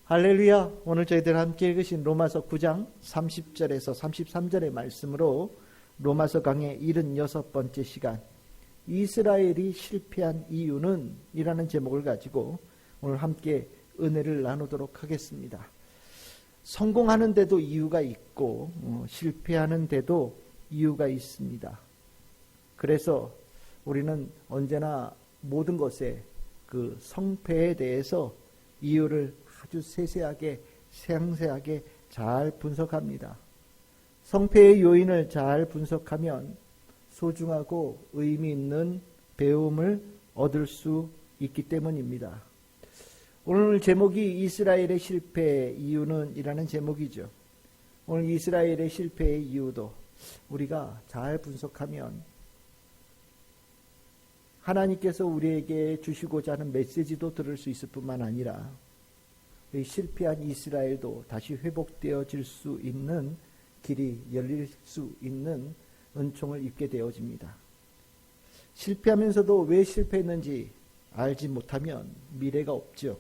할렐루야. 오늘 저희들 함께 읽으신 로마서 9장 30절에서 33절의 말씀으로 로마서 강의 76번째 시간, 이스라엘이 실패한 이유는 이라는 제목을 가지고 오늘 함께 은혜를 나누도록 하겠습니다. 성공하는 데도 이유가 있고 실패하는 데도 이유가 있습니다. 그래서 우리는 언제나 모든 것에 그 성패에 대해서 이유를 아주 세세하게 상세하게 잘 분석합니다. 성패의 요인을 잘 분석하면 소중하고 의미 있는 배움을 얻을 수 있기 때문입니다. 오늘 제목이 이스라엘의 실패의 이유는 이라는 제목이죠. 오늘 이스라엘의 실패의 이유도 우리가 잘 분석하면 하나님께서 우리에게 주시고자 하는 메시지도 들을 수 있을 뿐만 아니라 실패한 이스라엘도 다시 회복되어질 수 있는 길이 열릴 수 있는 은총을 입게 되어집니다. 실패하면서도 왜 실패했는지 알지 못하면 미래가 없죠.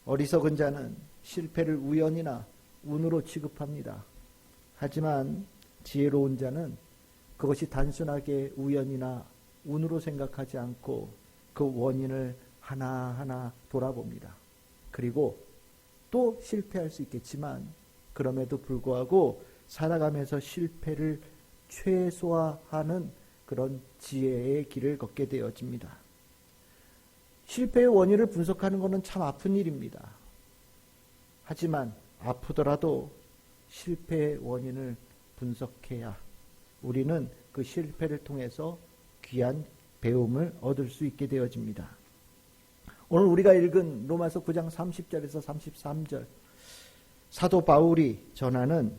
어리석은 자는 실패를 우연이나 운으로 취급합니다. 하지만 지혜로운 자는 그것이 단순하게 우연이나 운으로 생각하지 않고 그 원인을 하나하나 돌아봅니다. 그리고 또 실패할 수 있겠지만 그럼에도 불구하고 살아가면서 실패를 최소화하는 그런 지혜의 길을 걷게 되어집니다. 실패의 원인을 분석하는 것은 참 아픈 일입니다. 하지만 아프더라도 실패의 원인을 분석해야 우리는 그 실패를 통해서 귀한 배움을 얻을 수 있게 되어집니다. 오늘 우리가 읽은 로마서 9장 30절에서 33절, 사도 바울이 전하는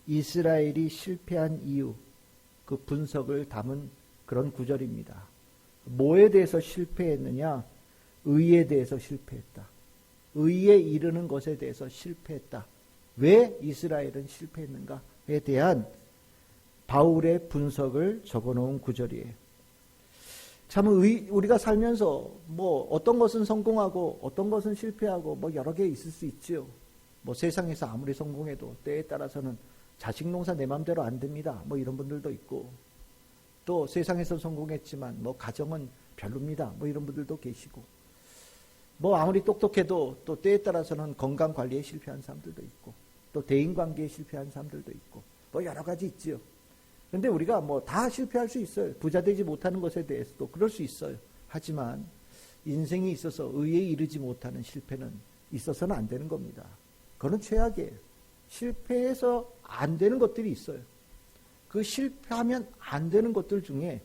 이스라엘이 실패한 이유, 그 분석을 담은 그런 구절입니다. 뭐에 대해서 실패했느냐? 의에 대해서 실패했다. 의에 이르는 것에 대해서 실패했다. 왜 이스라엘은 실패했는가에 대한 바울의 분석을 적어놓은 구절이에요. 참 우리가 살면서 어떤 것은 성공하고 어떤 것은 실패하고 여러 개 있을 수 있죠. 세상에서 아무리 성공해도 때에 따라서는 자식 농사 내 맘대로 안 됩니다. 이런 분들도 있고, 또 세상에서 성공했지만 가정은 별로입니다. 이런 분들도 계시고, 아무리 똑똑해도 또 때에 따라서는 건강 관리에 실패한 사람들도 있고, 또 대인 관계에 실패한 사람들도 있고, 여러 가지 있지요. 근데 우리가 다 실패할 수 있어요. 부자 되지 못하는 것에 대해서도 그럴 수 있어요. 하지만 인생에 있어서 의에 이르지 못하는 실패는 있어서는 안 되는 겁니다. 그건 최악이에요. 실패해서 안 되는 것들이 있어요. 그 실패하면 안 되는 것들 중에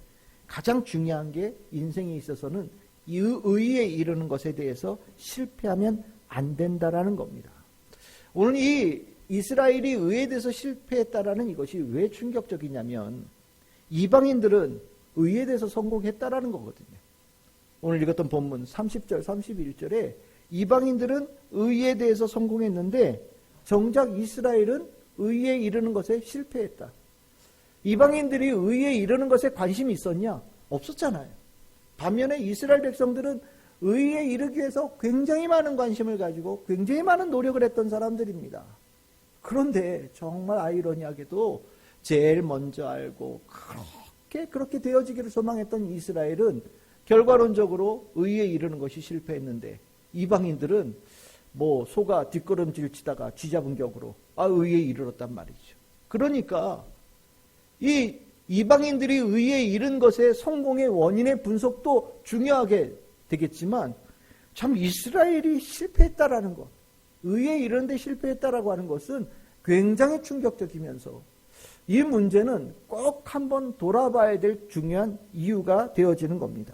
가장 중요한 게 인생에 있어서는 의에 이르는 것에 대해서 실패하면 안 된다라는 겁니다. 오늘 이 이스라엘이 의에 대해서 실패했다라는 이것이 왜 충격적이냐면 이방인들은 의에 대해서 성공했다라는 거거든요. 오늘 읽었던 본문 30절, 31절에 이방인들은 의에 대해서 성공했는데 정작 이스라엘은 의에 이르는 것에 실패했다. 이방인들이 의에 이르는 것에 관심이 있었냐? 없었잖아요. 반면에 이스라엘 백성들은 의에 이르기 위해서 굉장히 많은 관심을 가지고 굉장히 많은 노력을 했던 사람들입니다. 그런데 정말 아이러니하게도 제일 먼저 알고 그렇게 되어지기를 소망했던 이스라엘은 결과론적으로 의에 이르는 것이 실패했는데 이방인들은 소가 뒷걸음질 치다가 쥐잡은 격으로 의에 이르렀단 말이죠. 그러니까 이 이방인들이 의에 이른 것의 성공의 원인의 분석도 중요하게 되겠지만 참 이스라엘이 실패했다라는 것, 의에 이르는데 실패했다라고 하는 것은 굉장히 충격적이면서 이 문제는 꼭 한번 돌아봐야 될 중요한 이유가 되어지는 겁니다.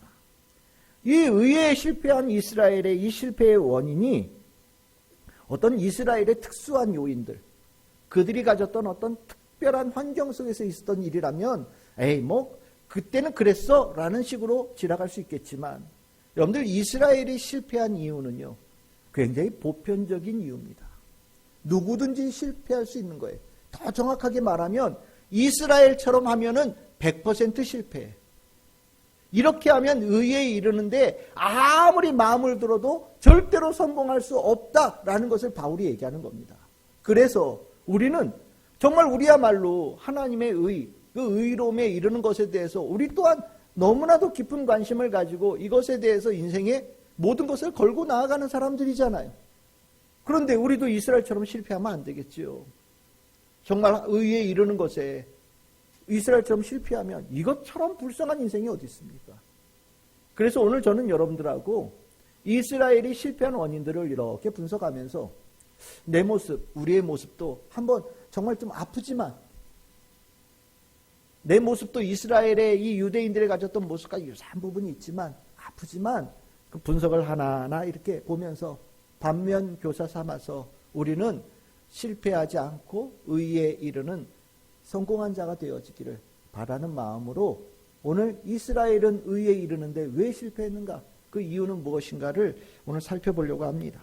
이 의에 실패한 이스라엘의 이 실패의 원인이 어떤 이스라엘의 특수한 요인들, 그들이 가졌던 어떤 특별한 환경 속에서 있었던 일이라면 그때는 그랬어 라는 식으로 지나갈 수 있겠지만 여러분들 이스라엘이 실패한 이유는요 굉장히 보편적인 이유입니다. 누구든지 실패할 수 있는 거예요. 더 정확하게 말하면 이스라엘처럼 하면은 100% 실패해. 이렇게 하면 의에 이르는데 아무리 마음을 들어도 절대로 성공할 수 없다라는 것을 바울이 얘기하는 겁니다. 그래서 우리는 정말 우리야말로 하나님의 의, 그 의로움에 이르는 것에 대해서 우리 또한 너무나도 깊은 관심을 가지고 이것에 대해서 인생의 모든 것을 걸고 나아가는 사람들이잖아요. 그런데 우리도 이스라엘처럼 실패하면 안 되겠지요. 정말 의에 이르는 것에 이스라엘처럼 실패하면 이것처럼 불쌍한 인생이 어디 있습니까? 그래서 오늘 저는 여러분들하고 이스라엘이 실패한 원인들을 이렇게 분석하면서 내 모습, 우리의 모습도 한번 정말 좀 아프지만 내 모습도 이스라엘의 이 유대인들이 가졌던 모습과 유사한 부분이 있지만 아프지만 그 분석을 하나하나 이렇게 보면서 반면 교사 삼아서 우리는 실패하지 않고 의에 이르는 성공한 자가 되어지기를 바라는 마음으로 오늘 이스라엘은 의에 이르는데 왜 실패했는가? 그 이유는 무엇인가를 오늘 살펴보려고 합니다.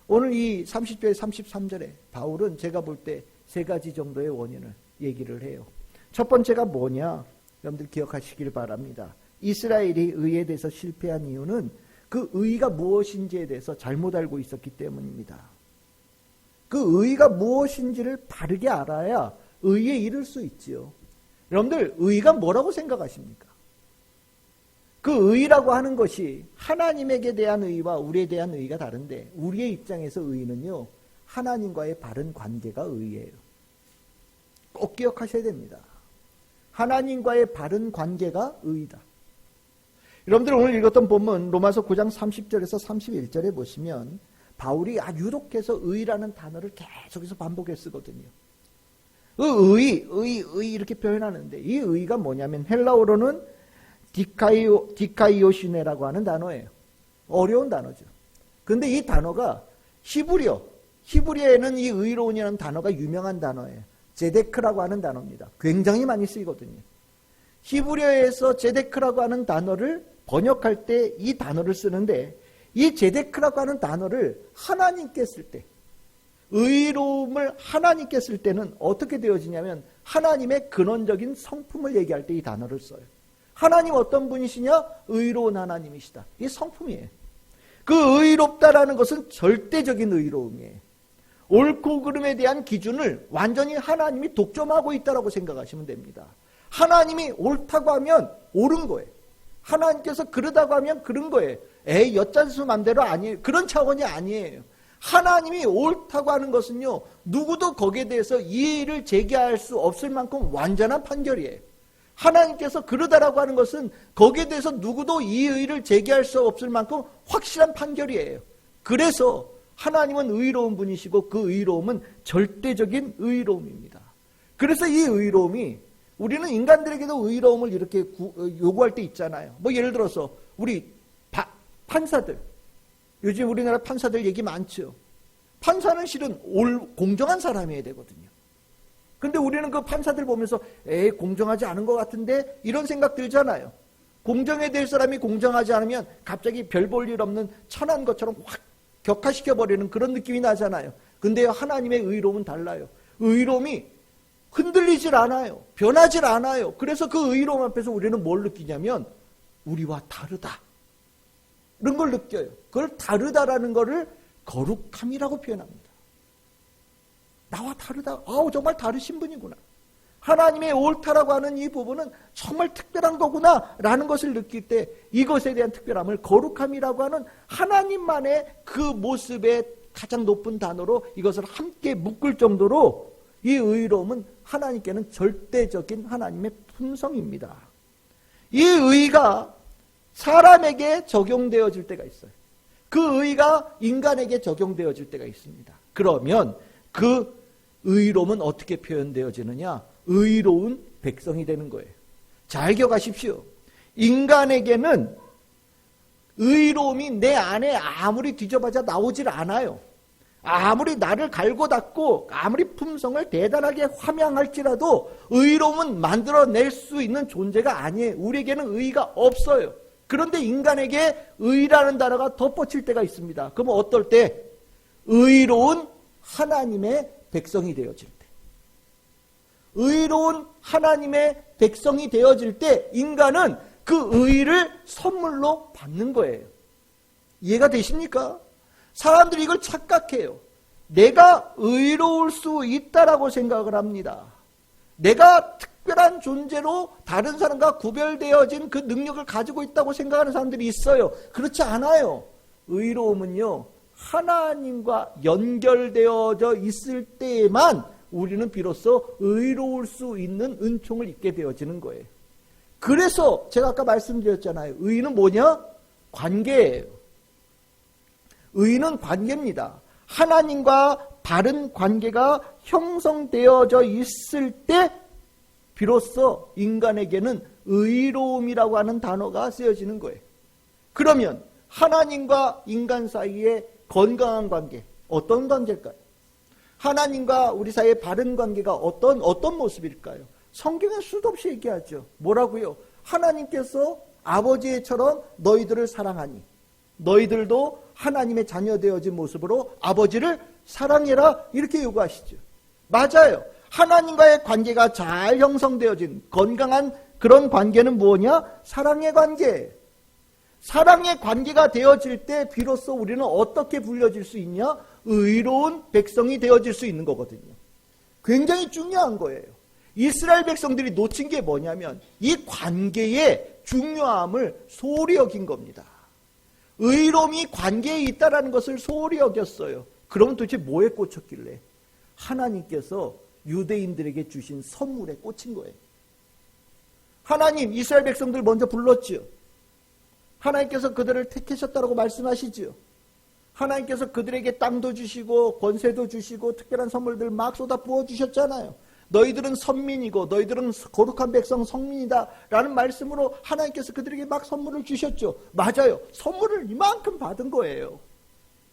오늘 이 30절 33절에 바울은 제가 볼 때 세 가지 정도의 원인을 얘기를 해요. 첫 번째가 뭐냐? 여러분들 기억하시길 바랍니다. 이스라엘이 의에 대해서 실패한 이유는 그 의가 무엇인지에 대해서 잘못 알고 있었기 때문입니다. 그 의가 무엇인지를 바르게 알아야 의에 이를 수 있지요. 여러분들 의가 뭐라고 생각하십니까? 그 의라고 하는 것이 하나님에게 대한 의와 우리에 대한 의가 다른데 우리의 입장에서 의는요 하나님과의 바른 관계가 의예요. 꼭 기억하셔야 됩니다. 하나님과의 바른 관계가 의다. 여러분들 오늘 읽었던 본문 로마서 9장 30절에서 31절에 보시면 바울이 유독해서 의라는 단어를 계속해서 반복해 쓰거든요. 의 이렇게 표현하는데 이 의가 뭐냐면 헬라어로는 디카이오시네라고 하는 단어예요. 어려운 단어죠. 근데 이 단어가 히브리어에는 이 의로운이라는 단어가 유명한 단어예요. 제데크라고 하는 단어입니다. 굉장히 많이 쓰이거든요. 히브리어에서 제데크라고 하는 단어를 번역할 때 이 단어를 쓰는데 이 제데크라고 하는 단어를 하나님께 쓸 때 의로움을 하나님께 쓸 때는 어떻게 되어지냐면 하나님의 근원적인 성품을 얘기할 때 이 단어를 써요. 하나님 어떤 분이시냐? 의로운 하나님이시다. 이게 성품이에요. 그 의롭다라는 것은 절대적인 의로움이에요. 옳고 그름에 대한 기준을 완전히 하나님이 독점하고 있다고 생각하시면 됩니다. 하나님이 옳다고 하면 옳은 거예요. 하나님께서 그러다고 하면 그런 거예요. 엿잔수 맘대로 아니에요. 그런 차원이 아니에요. 하나님이 옳다고 하는 것은요 누구도 거기에 대해서 이의를 제기할 수 없을 만큼 완전한 판결이에요. 하나님께서 그러다라고 하는 것은 거기에 대해서 누구도 이의를 제기할 수 없을 만큼 확실한 판결이에요. 그래서 하나님은 의로운 분이시고 그 의로움은 절대적인 의로움입니다. 그래서 이 의로움이 우리는 인간들에게도 의로움을 이렇게 요구할 때 있잖아요. 뭐 예를 들어서 우리 판사들, 요즘 우리나라 판사들 얘기 많죠. 판사는 실은 공정한 사람이어야 되거든요. 근데 우리는 그 판사들 보면서 공정하지 않은 것 같은데 이런 생각 들잖아요. 공정해야 될 사람이 공정하지 않으면 갑자기 별 볼 일 없는 천한 것처럼 확 격화시켜버리는 그런 느낌이 나잖아요. 근데 하나님의 의로움은 달라요. 의로움이 흔들리질 않아요. 변하질 않아요. 그래서 그 의로움 앞에서 우리는 뭘 느끼냐면 우리와 다르다. 이런 걸 느껴요. 그걸 다르다라는 거를 거룩함이라고 표현합니다. 나와 다르다. 정말 다르신 분이구나. 하나님의 옳다라고 하는 이 부분은 정말 특별한 거구나 라는 것을 느낄 때 이것에 대한 특별함을 거룩함이라고 하는 하나님만의 그 모습의 가장 높은 단어로 이것을 함께 묶을 정도로 이 의로움은 하나님께는 절대적인 하나님의 품성입니다. 이 의가 사람에게 적용되어질 때가 있어요. 그 의가 인간에게 적용되어질 때가 있습니다. 그러면 그 의로움은 어떻게 표현되어지느냐? 의로운 백성이 되는 거예요. 잘 기억하십시오. 인간에게는 의로움이 내 안에 아무리 뒤져봐야 나오질 않아요. 아무리 나를 갈고 닦고 아무리 품성을 대단하게 함양할지라도 의로움은 만들어낼 수 있는 존재가 아니에요. 우리에게는 의가 없어요. 그런데 인간에게 의라는 단어가 덧붙일 때가 있습니다. 그러면 어떨 때? 의로운 하나님의 백성이 되어질 때. 의로운 하나님의 백성이 되어질 때 인간은 그 의의를 선물로 받는 거예요. 이해가 되십니까? 사람들이 이걸 착각해요. 내가 의로울 수 있다라고 생각을 합니다. 내가 특별한 존재로 다른 사람과 구별되어진 그 능력을 가지고 있다고 생각하는 사람들이 있어요. 그렇지 않아요. 의로움은요, 하나님과 연결되어져 있을 때에만 우리는 비로소 의로울 수 있는 은총을 입게 되어지는 거예요. 그래서 제가 아까 말씀드렸잖아요. 의는 뭐냐? 관계예요. 의는 관계입니다. 하나님과 바른 관계가 형성되어져 있을 때 비로소 인간에게는 의로움이라고 하는 단어가 쓰여지는 거예요. 그러면 하나님과 인간 사이의 건강한 관계, 어떤 관계일까요? 하나님과 우리 사이의 바른 관계가 어떤 모습일까요? 성경에 수도 없이 얘기하죠. 뭐라고요? 하나님께서 아버지처럼 너희들을 사랑하니 너희들도 하나님의 자녀 되어진 모습으로 아버지를 사랑해라, 이렇게 요구하시죠. 맞아요. 하나님과의 관계가 잘 형성되어진 건강한 그런 관계는 뭐냐? 사랑의 관계. 사랑의 관계가 되어질 때 비로소 우리는 어떻게 불려질 수 있냐? 의로운 백성이 되어질 수 있는 거거든요. 굉장히 중요한 거예요. 이스라엘 백성들이 놓친 게 뭐냐면 이 관계의 중요함을 소홀히 여긴 겁니다. 의로움이 관계에 있다라는 것을 소홀히 여겼어요. 그러면 도대체 뭐에 꽂혔길래? 하나님께서 유대인들에게 주신 선물에 꽂힌 거예요. 하나님 이스라엘 백성들 먼저 불렀지요. 하나님께서 그들을 택하셨다고 말씀하시지요. 하나님께서 그들에게 땅도 주시고 권세도 주시고 특별한 선물들 막 쏟아 부어주셨잖아요. 너희들은 선민이고 너희들은 거룩한 백성 성민이다 라는 말씀으로 하나님께서 그들에게 막 선물을 주셨죠. 맞아요. 선물을 이만큼 받은 거예요.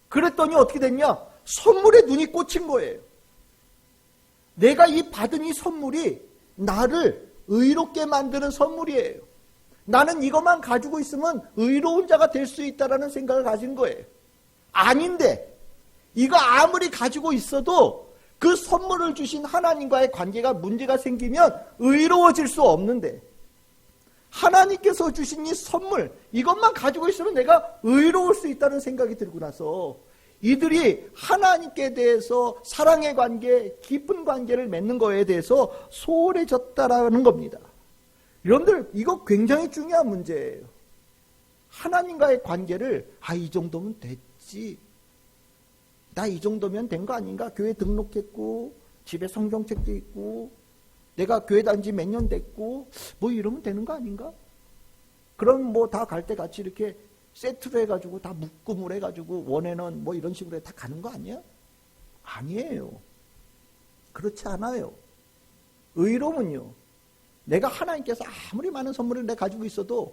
그랬더니 어떻게 됐냐? 선물에 눈이 꽂힌 거예요. 내가 받은 이 선물이 나를 의롭게 만드는 선물이에요. 나는 이것만 가지고 있으면 의로운 자가 될 수 있다라는 생각을 가진 거예요. 아닌데 이거 아무리 가지고 있어도 그 선물을 주신 하나님과의 관계가 문제가 생기면 의로워질 수 없는데, 하나님께서 주신 이 선물, 이것만 가지고 있으면 내가 의로울 수 있다는 생각이 들고 나서 이들이 하나님께 대해서 사랑의 관계, 깊은 관계를 맺는 거에 대해서 소홀해졌다라는 겁니다. 여러분들, 이거 굉장히 중요한 문제예요. 하나님과의 관계를 이 정도면 됐지, 나 이 정도면 된 거 아닌가? 교회 등록했고 집에 성경책도 있고 내가 교회 다닌 지 몇 년 됐고 뭐 이러면 되는 거 아닌가? 그럼 뭐 다 갈 때 같이 이렇게 세트로 해가지고 다 묶음을 해가지고 원에는 뭐 이런 식으로 다 가는 거 아니야? 아니에요. 그렇지 않아요. 의로움은요, 내가 하나님께서 아무리 많은 선물을 내가 가지고 있어도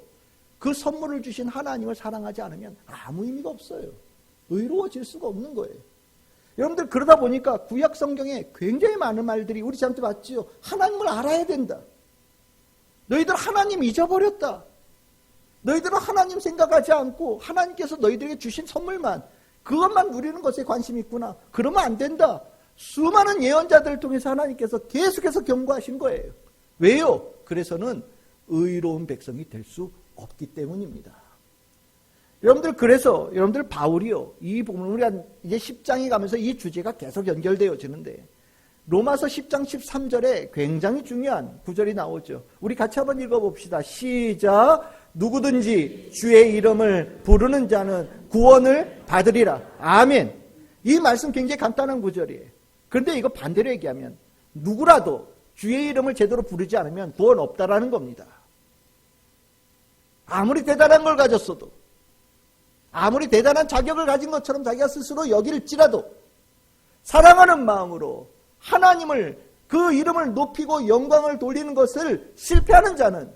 그 선물을 주신 하나님을 사랑하지 않으면 아무 의미가 없어요. 의로워질 수가 없는 거예요. 여러분들, 그러다 보니까 구약 성경에 굉장히 많은 말들이 우리 저한테 맞지요. 하나님을 알아야 된다. 너희들 하나님 잊어버렸다. 너희들은 하나님 생각하지 않고 하나님께서 너희들에게 주신 선물만, 그것만 누리는 것에 관심이 있구나. 그러면 안 된다. 수많은 예언자들을 통해서 하나님께서 계속해서 경고하신 거예요. 왜요? 그래서는 의로운 백성이 될 수 없기 때문입니다. 여러분들, 그래서 여러분들 바울이요, 이 부분 우리가 이제 10장에 가면서 이 주제가 계속 연결되어지는데, 로마서 10장 13절에 굉장히 중요한 구절이 나오죠. 우리 같이 한번 읽어봅시다. 시작. 누구든지 주의 이름을 부르는 자는 구원을 받으리라. 아멘. 이 말씀 굉장히 간단한 구절이에요. 그런데 이거 반대로 얘기하면 누구라도 주의 이름을 제대로 부르지 않으면 구원 없다라는 겁니다. 아무리 대단한 걸 가졌어도, 아무리 대단한 자격을 가진 것처럼 자기가 스스로 여길지라도 사랑하는 마음으로 하나님을, 그 이름을 높이고 영광을 돌리는 것을 실패하는 자는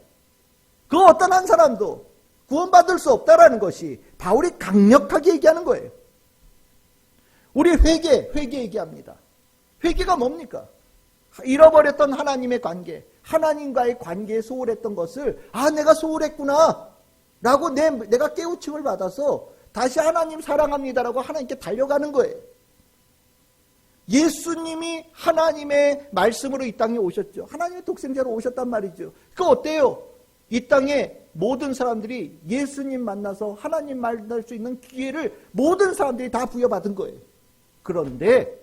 그 어떤 한 사람도 구원받을 수 없다라는 것이 바울이 강력하게 얘기하는 거예요. 우리 회개 얘기합니다. 회개가 뭡니까? 잃어버렸던 하나님의 관계, 하나님과의 관계에 소홀했던 것을 내가 소홀했구나 라고 내가 깨우침을 받아서 다시 하나님 사랑합니다라고 하나님께 달려가는 거예요. 예수님이 하나님의 말씀으로 이 땅에 오셨죠. 하나님의 독생자로 오셨단 말이죠. 그거 어때요? 이 땅에 모든 사람들이 예수님 만나서 하나님 만날 수 있는 기회를 모든 사람들이 다 부여받은 거예요. 그런데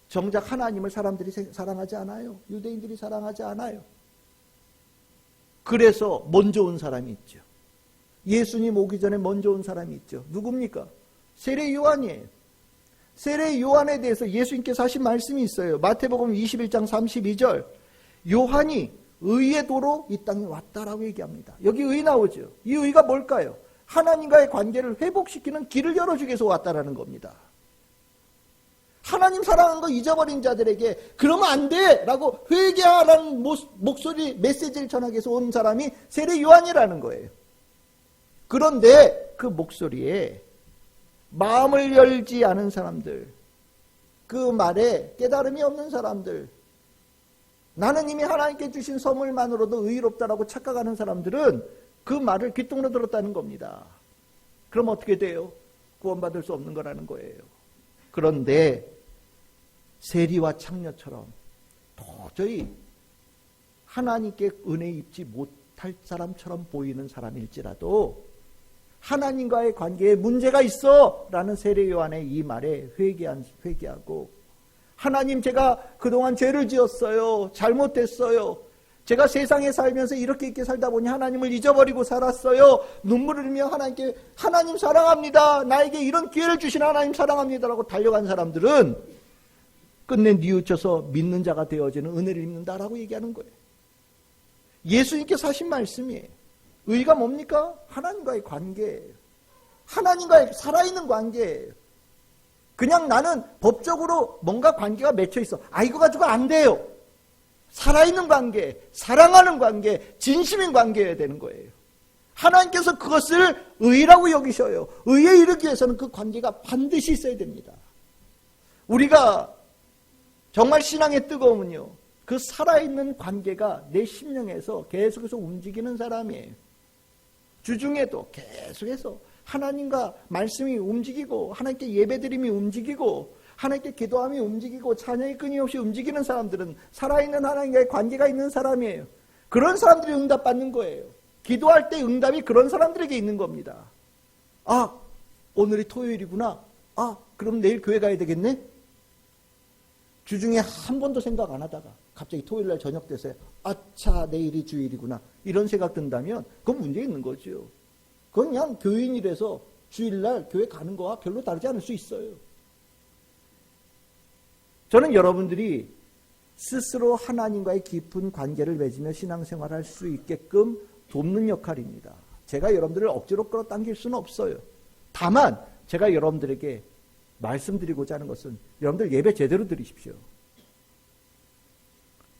정작 하나님을 사람들이 사랑하지 않아요. 유대인들이 사랑하지 않아요. 그래서 먼저 온 사람이 있죠. 예수님 오기 전에 먼저 온 사람이 있죠. 누굽니까? 세례 요한이에요. 세례 요한에 대해서 예수님께서 하신 말씀이 있어요. 마태복음 21장 32절. 요한이 의의 도로 이 땅에 왔다라고 얘기합니다. 여기 의 나오죠. 이 의가 뭘까요? 하나님과의 관계를 회복시키는 길을 열어주기 위해서 왔다라는 겁니다. 하나님 사랑하는 거 잊어버린 자들에게 그러면 안 돼! 라고 회개하라는 목소리, 메시지를 전하기 위해서 온 사람이 세례 요한이라는 거예요. 그런데 그 목소리에 마음을 열지 않은 사람들, 그 말에 깨달음이 없는 사람들, 나는 이미 하나님께 주신 선물만으로도 의롭다라고 착각하는 사람들은 그 말을 귓등으로 들었다는 겁니다. 그럼 어떻게 돼요? 구원받을 수 없는 거라는 거예요. 그런데 세리와 창녀처럼 도저히 하나님께 은혜 입지 못할 사람처럼 보이는 사람일지라도 하나님과의 관계에 문제가 있어 라는 세례 요한의 이 말에 회개하고 하나님 제가 그동안 죄를 지었어요. 잘못했어요. 제가 세상에 살면서 이렇게 살다 보니 하나님을 잊어버리고 살았어요. 눈물을 흘리며 하나님께 하나님 사랑합니다. 나에게 이런 기회를 주신 하나님 사랑합니다라고 달려간 사람들은 끝내 뉘우쳐서 믿는 자가 되어지는 은혜를 입는다라고 얘기하는 거예요. 예수님께서 하신 말씀이에요. 의가 뭡니까? 하나님과의 관계예요. 하나님과의 살아있는 관계예요. 그냥 나는 법적으로 뭔가 관계가 맺혀 있어. 이거 가지고 안 돼요. 살아있는 관계, 사랑하는 관계, 진심인 관계여야 되는 거예요. 하나님께서 그것을 의라고 여기셔요. 의에 이르기 위해서는 그 관계가 반드시 있어야 됩니다. 우리가 정말 신앙의 뜨거움은요, 그 살아있는 관계가 내 심령에서 계속해서 움직이는 사람이에요. 주중에도 계속해서 하나님과 말씀이 움직이고 하나님께 예배드림이 움직이고 하나님께 기도함이 움직이고 찬양이 끊임없이 움직이는 사람들은 살아있는 하나님과의 관계가 있는 사람이에요. 그런 사람들이 응답받는 거예요. 기도할 때 응답이 그런 사람들에게 있는 겁니다. 오늘이 토요일이구나. 그럼 내일 교회 가야 되겠네? 주중에 한 번도 생각 안 하다가 갑자기 토요일날 저녁 돼서 아차 내일이 주일이구나 이런 생각 든다면 그건 문제 있는 거죠. 그건 그냥 교인이라서 주일날 교회 가는 거와 별로 다르지 않을 수 있어요. 저는 여러분들이 스스로 하나님과의 깊은 관계를 맺으며 신앙생활을 할 수 있게끔 돕는 역할입니다. 제가 여러분들을 억지로 끌어당길 수는 없어요. 다만 제가 여러분들에게 말씀드리고자 하는 것은 여러분들 예배 제대로 드리십시오.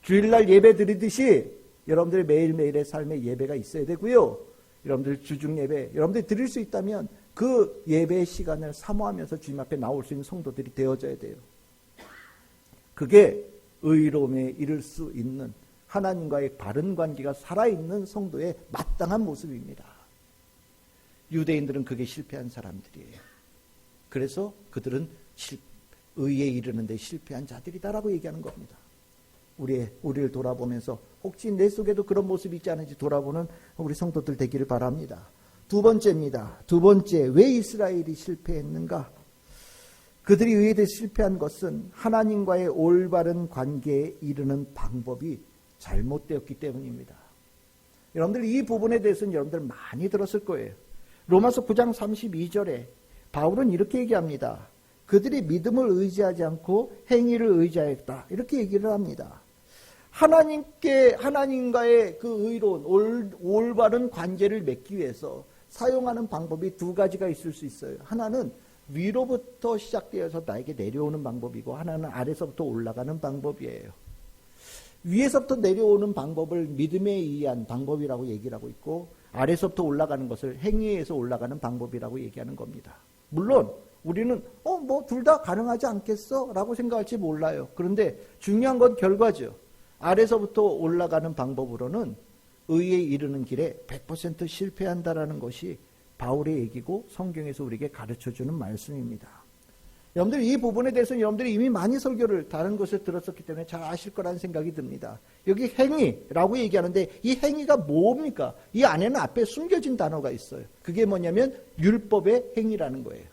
주일날 예배 드리듯이 여러분들의 매일매일의 삶의 예배가 있어야 되고요. 여러분들 주중 예배, 여러분들이 드릴 수 있다면 그 예배의 시간을 사모하면서 주님 앞에 나올 수 있는 성도들이 되어져야 돼요. 그게 의로움에 이를 수 있는 하나님과의 바른 관계가 살아있는 성도의 마땅한 모습입니다. 유대인들은 그게 실패한 사람들이에요. 그래서 그들은 의에 이르는 데 실패한 자들이다라고 얘기하는 겁니다. 우리를 돌아보면서 혹시 내 속에도 그런 모습이 있지 않은지 돌아보는 우리 성도들 되기를 바랍니다. 두 번째입니다. 두 번째, 왜 이스라엘이 실패했는가? 그들이 의에 대해 실패한 것은 하나님과의 올바른 관계에 이르는 방법이 잘못되었기 때문입니다. 여러분들 이 부분에 대해서는 여러분들 많이 들었을 거예요. 로마서 9장 32절에 바울은 이렇게 얘기합니다. 그들이 믿음을 의지하지 않고 행위를 의지하였다. 이렇게 얘기를 합니다. 하나님과의 그 의로운 올바른 관계를 맺기 위해서 사용하는 방법이 두 가지가 있을 수 있어요. 하나는 위로부터 시작되어서 나에게 내려오는 방법이고 하나는 아래서부터 올라가는 방법이에요. 위에서부터 내려오는 방법을 믿음에 의한 방법이라고 얘기를 하고 있고 아래서부터 올라가는 것을 행위에서 올라가는 방법이라고 얘기하는 겁니다. 물론 우리는 둘 다 가능하지 않겠어? 라고 생각할지 몰라요. 그런데 중요한 건 결과죠. 아래서부터 올라가는 방법으로는 의에 이르는 길에 100% 실패한다라는 것이 바울의 얘기고 성경에서 우리에게 가르쳐주는 말씀입니다. 여러분들 이 부분에 대해서는 여러분들이 이미 많이 설교를 다른 곳에서 들었었기 때문에 잘 아실 거라는 생각이 듭니다. 여기 행위라고 얘기하는데 이 행위가 뭡니까? 이 안에는 앞에 숨겨진 단어가 있어요. 그게 뭐냐면 율법의 행위라는 거예요.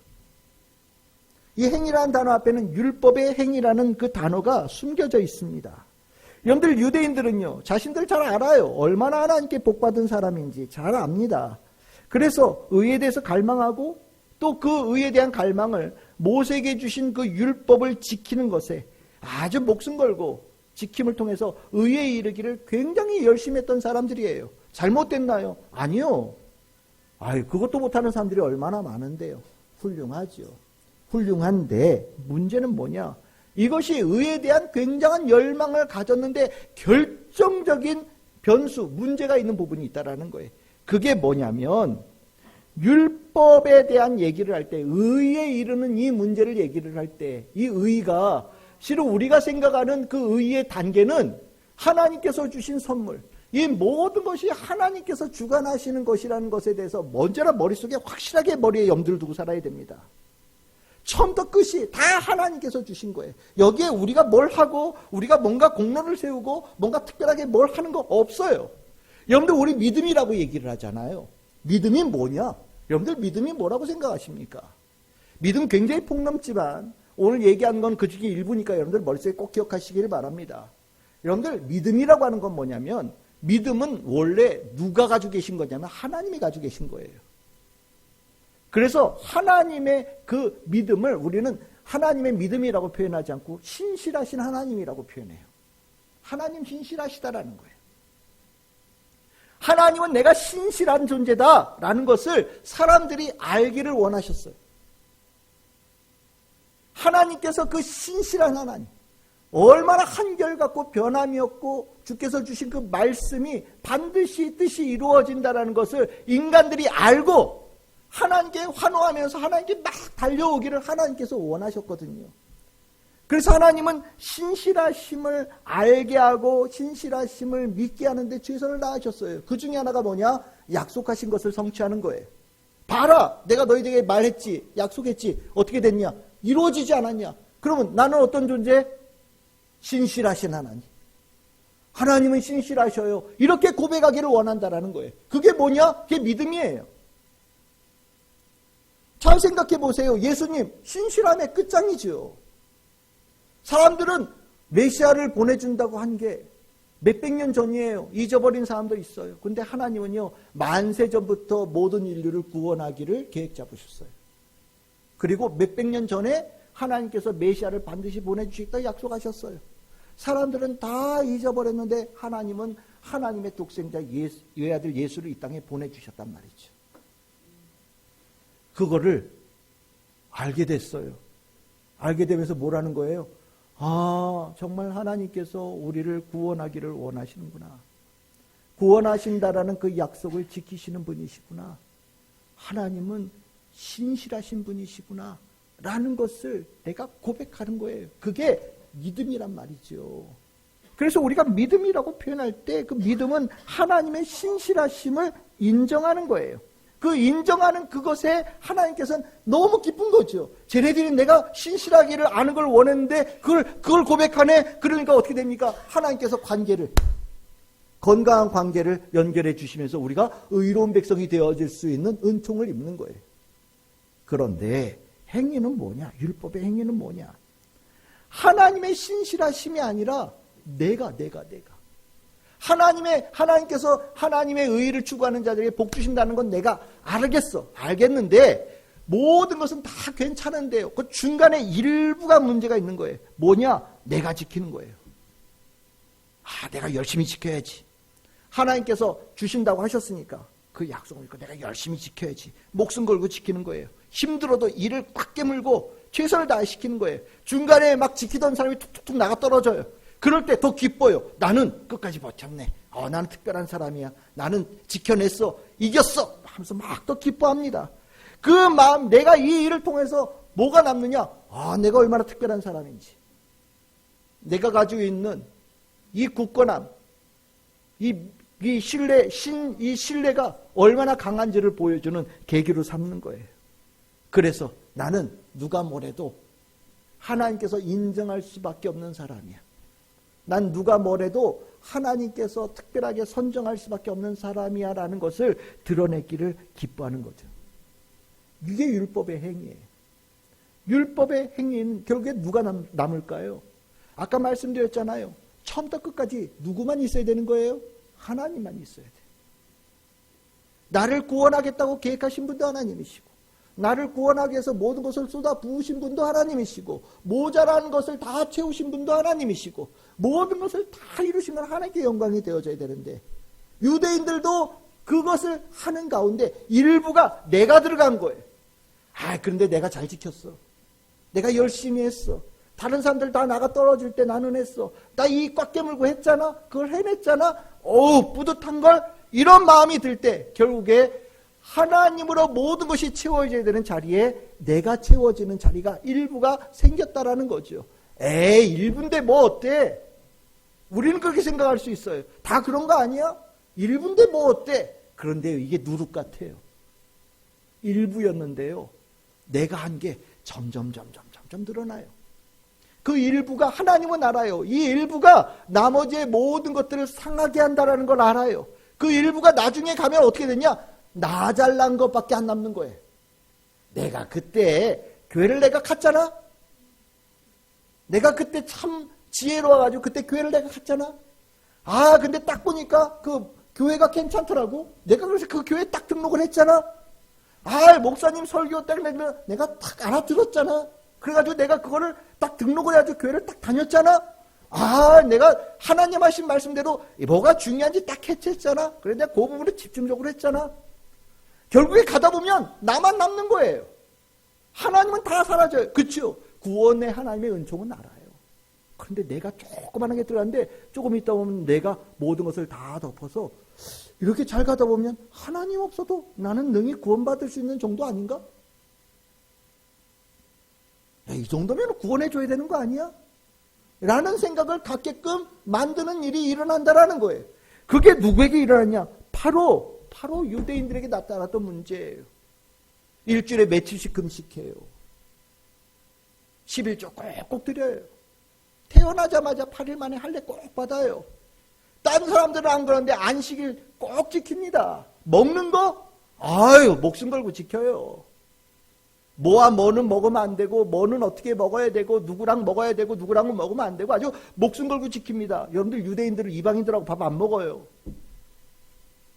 이 행위라는 단어 앞에는 율법의 행위라는 그 단어가 숨겨져 있습니다. 여러분들 유대인들은요, 자신들 잘 알아요. 얼마나 하나님께 복받은 사람인지 잘 압니다. 그래서 의에 대해서 갈망하고 또 그 의에 대한 갈망을 모세에게 주신 그 율법을 지키는 것에 아주 목숨 걸고 지킴을 통해서 의에 이르기를 굉장히 열심히 했던 사람들이에요. 잘못됐나요? 아니요. 그것도 못하는 사람들이 얼마나 많은데요. 훌륭하죠. 훌륭한데 문제는 뭐냐? 이것이 의에 대한 굉장한 열망을 가졌는데 결정적인 변수, 문제가 있는 부분이 있다라는 거예요. 그게 뭐냐면 율법에 대한 얘기를 할 때, 의에 이르는 이 문제를 얘기를 할 때, 이 의가 실은 우리가 생각하는 그 의의 단계는 하나님께서 주신 선물, 이 모든 것이 하나님께서 주관하시는 것이라는 것에 대해서 먼저나 머릿속에 확실하게 머리에 염두를 두고 살아야 됩니다. 처음부터 끝이 다 하나님께서 주신 거예요. 여기에 우리가 뭘 하고 우리가 뭔가 공로를 세우고 뭔가 특별하게 뭘 하는 거 없어요. 여러분들 우리 믿음이라고 얘기를 하잖아요. 믿음이 뭐냐? 여러분들 믿음이 뭐라고 생각하십니까? 믿음 굉장히 폭넓지만 오늘 얘기한 건 그 중에 일부니까 여러분들 머릿속에 꼭 기억하시기를 바랍니다. 여러분들 믿음이라고 하는 건 뭐냐면 믿음은 원래 누가 가지고 계신 거냐면 하나님이 가지고 계신 거예요. 그래서 하나님의 그 믿음을 우리는 하나님의 믿음이라고 표현하지 않고 신실하신 하나님이라고 표현해요. 하나님 신실하시다라는 거예요. 하나님은 내가 신실한 존재다라는 것을 사람들이 알기를 원하셨어요. 하나님께서 그 신실한 하나님, 얼마나 한결같고 변함이 없고 주께서 주신 그 말씀이 반드시 뜻이 이루어진다는 것을 인간들이 알고 하나님께 환호하면서 하나님께 막 달려오기를 하나님께서 원하셨거든요. 그래서 하나님은 신실하심을 알게 하고 신실하심을 믿게 하는데 최선을 다하셨어요. 그 중에 하나가 뭐냐? 약속하신 것을 성취하는 거예요. 봐라, 내가 너희에게 말했지, 약속했지, 어떻게 됐냐? 이루어지지 않았냐? 그러면 나는 어떤 존재? 신실하신 하나님. 하나님은 신실하셔요. 이렇게 고백하기를 원한다라는 거예요. 그게 뭐냐? 그게 믿음이에요. 잘 생각해 보세요. 예수님 신실함의 끝장이죠. 사람들은 메시아를 보내준다고 한 게 몇백 년 전이에요. 잊어버린 사람도 있어요. 근데 하나님은요, 만세 전부터 모든 인류를 구원하기를 계획 잡으셨어요. 그리고 몇백 년 전에 하나님께서 메시아를 반드시 보내주시겠다 약속하셨어요. 사람들은 다 잊어버렸는데 하나님은 하나님의 독생자 외아들 예수를 이 땅에 보내주셨단 말이죠. 그거를 알게 됐어요. 알게 되면서 뭐라는 거예요? 정말 하나님께서 우리를 구원하기를 원하시는구나. 구원하신다라는 그 약속을 지키시는 분이시구나. 하나님은 신실하신 분이시구나. 라는 것을 내가 고백하는 거예요. 그게 믿음이란 말이죠. 그래서 우리가 믿음이라고 표현할 때 그 믿음은 하나님의 신실하심을 인정하는 거예요. 그 인정하는 그것에 하나님께서는 너무 기쁜 거죠. 쟤네들이 내가 신실하기를 아는 걸 원했는데 그걸 고백하네. 그러니까 어떻게 됩니까? 하나님께서 건강한 관계를 연결해 주시면서 우리가 의로운 백성이 되어질 수 있는 은총을 입는 거예요. 그런데 행위는 뭐냐? 율법의 행위는 뭐냐? 하나님의 신실하심이 아니라 내가 하나님께서 하나님의 의의를 추구하는 자들에게 복 주신다는 건 내가 알겠는데 모든 것은 다 괜찮은데요. 그 중간에 일부가 문제가 있는 거예요. 뭐냐? 내가 지키는 거예요. 내가 열심히 지켜야지. 하나님께서 주신다고 하셨으니까 그 약속을 내가 열심히 지켜야지. 목숨 걸고 지키는 거예요. 힘들어도 이를 꽉 깨물고 최선을 다해 시키는 거예요. 중간에 막 지키던 사람이 툭툭툭 나가 떨어져요. 그럴 때 더 기뻐요. 나는 끝까지 버텼네. 나는 특별한 사람이야. 나는 지켜냈어. 이겼어. 하면서 막 더 기뻐합니다. 그 마음, 내가 이 일을 통해서 뭐가 남느냐? 내가 얼마나 특별한 사람인지. 내가 가지고 있는 이 굳건함, 이 신뢰가 얼마나 강한지를 보여주는 계기로 삼는 거예요. 그래서 나는 누가 뭐래도 하나님께서 인정할 수밖에 없는 사람이야. 난 누가 뭐래도 하나님께서 특별하게 선정할 수밖에 없는 사람이야 라는 것을 드러내기를 기뻐하는 거죠. 이게 율법의 행위예요. 율법의 행위는 결국에 누가 남을까요? 아까 말씀드렸잖아요. 처음부터 끝까지 누구만 있어야 되는 거예요? 하나님만 있어야 돼요. 나를 구원하겠다고 계획하신 분도 하나님이시고, 나를 구원하기 위해서 모든 것을 쏟아 부으신 분도 하나님이시고, 모자란 것을 다 채우신 분도 하나님이시고, 모든 것을 다 이루시면 하나님께 영광이 되어져야 되는데, 유대인들도 그것을 하는 가운데 일부가 내가 들어간 거예요. 그런데 내가 잘 지켰어. 내가 열심히 했어. 다른 사람들 다 나가 떨어질 때 나는 했어. 나 이 꽉 깨물고 했잖아. 그걸 해냈잖아. 뿌듯한 걸. 이런 마음이 들 때 결국에 하나님으로 모든 것이 채워져야 되는 자리에 내가 채워지는 자리가 일부가 생겼다라는 거죠. 일부인데 뭐 어때? 우리는 그렇게 생각할 수 있어요. 다 그런 거 아니야? 일부인데 뭐 어때? 그런데 이게 누룩 같아요. 일부였는데요. 내가 한 게 점점 늘어나요. 그 일부가 하나님은 알아요. 이 일부가 나머지의 모든 것들을 상하게 한다는 걸 알아요. 그 일부가 나중에 가면 어떻게 되냐? 나 잘난 것밖에 안 남는 거예요. 내가 그때 교회를 내가 갔잖아. 내가 그때 참 지혜로워가지고 그때 교회를 내가 갔잖아. 근데 딱 보니까 그 교회가 괜찮더라고. 내가 그래서 그 교회에 딱 등록을 했잖아. 목사님 설교 딱 내가 딱 알아들었잖아. 그래가지고 내가 그거를 딱 등록을 해가지고 교회를 딱 다녔잖아. 내가 하나님 하신 말씀대로 뭐가 중요한지 딱 캐치했잖아. 그래 내가 그 부분을 집중적으로 했잖아. 결국에 가다 보면 나만 남는 거예요. 하나님은 다 사라져요. 그렇죠? 구원의 하나님의 은총은 알아요. 그런데 내가 조그만하게 들어갔는데 조금 있다 보면 내가 모든 것을 다 덮어서 이렇게 잘 가다 보면 하나님 없어도 나는 능히 구원받을 수 있는 정도 아닌가? 이 정도면 구원해 줘야 되는 거 아니야? 라는 생각을 갖게끔 만드는 일이 일어난다라는 거예요. 그게 누구에게 일어났냐? 바로 유대인들에게 나타났던 문제예요. 일주일에 며칠씩 금식해요. 11조 꼭 드려요. 태어나자마자 8일 만에 할례 꼭 받아요. 다른 사람들은 안 그러는데 안식일 꼭 지킵니다. 먹는 거? 목숨 걸고 지켜요. 뭐는 먹으면 안 되고, 뭐는 어떻게 먹어야 되고, 누구랑 먹어야 되고, 누구랑은 먹으면 안 되고, 아주 목숨 걸고 지킵니다. 여러분들 유대인들은 이방인들하고 밥 안 먹어요.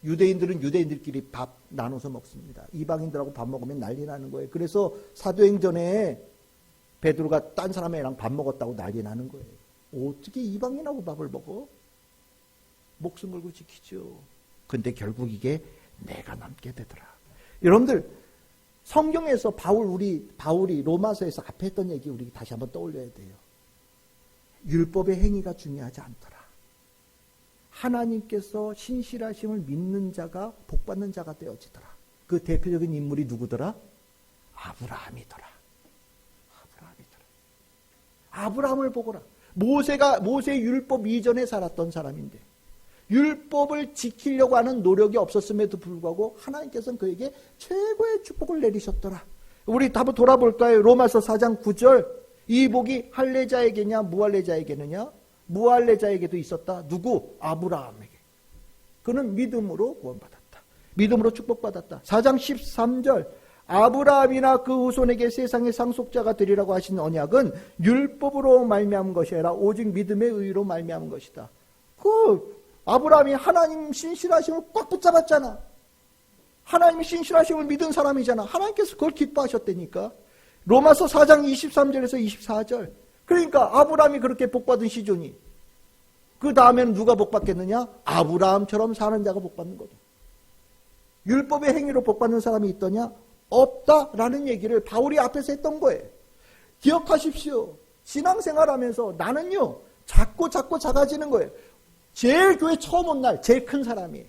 유대인들은 유대인들끼리 밥 나눠서 먹습니다. 이방인들하고 밥 먹으면 난리 나는 거예요. 그래서 사도행전에 베드로가 딴 사람의 애랑 밥 먹었다고 난리 나는 거예요. 어떻게 이방인하고 밥을 먹어? 목숨 걸고 지키죠. 근데 결국 이게 내가 남게 되더라. 여러분들 성경에서 바울이 로마서에서 앞에 했던 얘기 우리 다시 한번 떠올려야 돼요. 율법의 행위가 중요하지 않더라. 하나님께서 신실하심을 믿는 자가 복받는 자가 되어지더라. 그 대표적인 인물이 누구더라? 아브라함이더라. 아브라함을 보거라. 모세의 율법 이전에 살았던 사람인데 율법을 지키려고 하는 노력이 없었음에도 불구하고 하나님께서는 그에게 최고의 축복을 내리셨더라. 우리 한번 돌아볼까요? 로마서 4장 9절. 이 복이 할례자에게냐 무할례자에게느냐? 무할례자에게도 있었다. 누구? 아브라함에게. 그는 믿음으로 구원받았다. 믿음으로 축복받았다. 4장 13절. 아브라함이나 그 후손에게 세상의 상속자가 되리라고 하신 언약은 율법으로 말미암은 것이 아니라 오직 믿음의 의로 말미암은 것이다. 아브라함이 하나님 신실하심을 꽉 붙잡았잖아. 하나님의 신실하심을 믿은 사람이잖아. 하나님께서 그걸 기뻐하셨다니까. 로마서 4장 23절에서 24절. 그러니까 아브라함이 그렇게 복받은 시종이 그 다음에는 누가 복받겠느냐? 아브라함처럼 사는 자가 복받는 거죠. 율법의 행위로 복받는 사람이 있더냐? 없다라는 얘기를 바울이 앞에서 했던 거예요. 기억하십시오. 신앙생활하면서 나는요 자꾸 작아지는 거예요. 제일 교회 처음 온 날 제일 큰 사람이에요.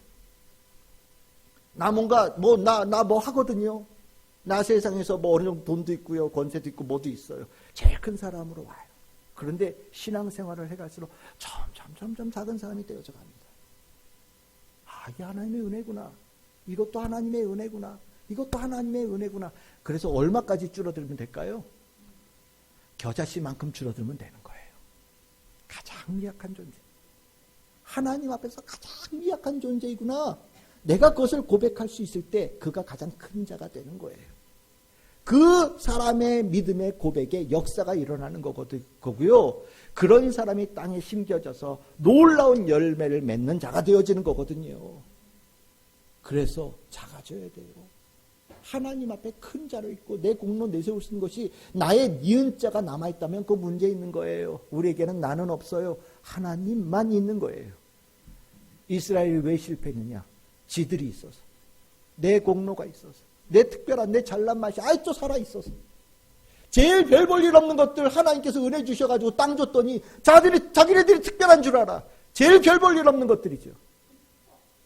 나 뭐 하거든요. 나 세상에서 뭐 어느 정도 돈도 있고요, 권세도 있고 뭐도 있어요. 제일 큰 사람으로 와요. 그런데 신앙생활을 해갈수록 점점 작은 사람이 되어져 갑니다. 이게 하나님의 은혜구나. 이것도 하나님의 은혜구나. 이것도 하나님의 은혜구나. 그래서 얼마까지 줄어들면 될까요? 겨자씨만큼 줄어들면 되는 거예요. 가장 미약한 존재. 하나님 앞에서 가장 미약한 존재이구나. 내가 그것을 고백할 수 있을 때 그가 가장 큰 자가 되는 거예요. 그 사람의 믿음의 고백에 역사가 일어나는 거고요. 그런 사람이 땅에 심겨져서 놀라운 열매를 맺는 자가 되어지는 거거든요. 그래서 작아져야 돼요. 하나님 앞에 큰 자로 있고 내 공로 내세울 수 있는 것이 나의 니은 자가 남아있다면 그 문제 있는 거예요. 우리에게는 나는 없어요. 하나님만 있는 거예요. 이스라엘이 왜 실패했느냐? 지들이 있어서, 내 공로가 있어서, 내 특별한 내 잘난 맛이 아직도 살아있어서, 제일 별 볼 일 없는 것들 하나님께서 은혜 주셔가지고 땅 줬더니 자기네들이 특별한 줄 알아. 제일 별 볼 일 없는 것들이죠.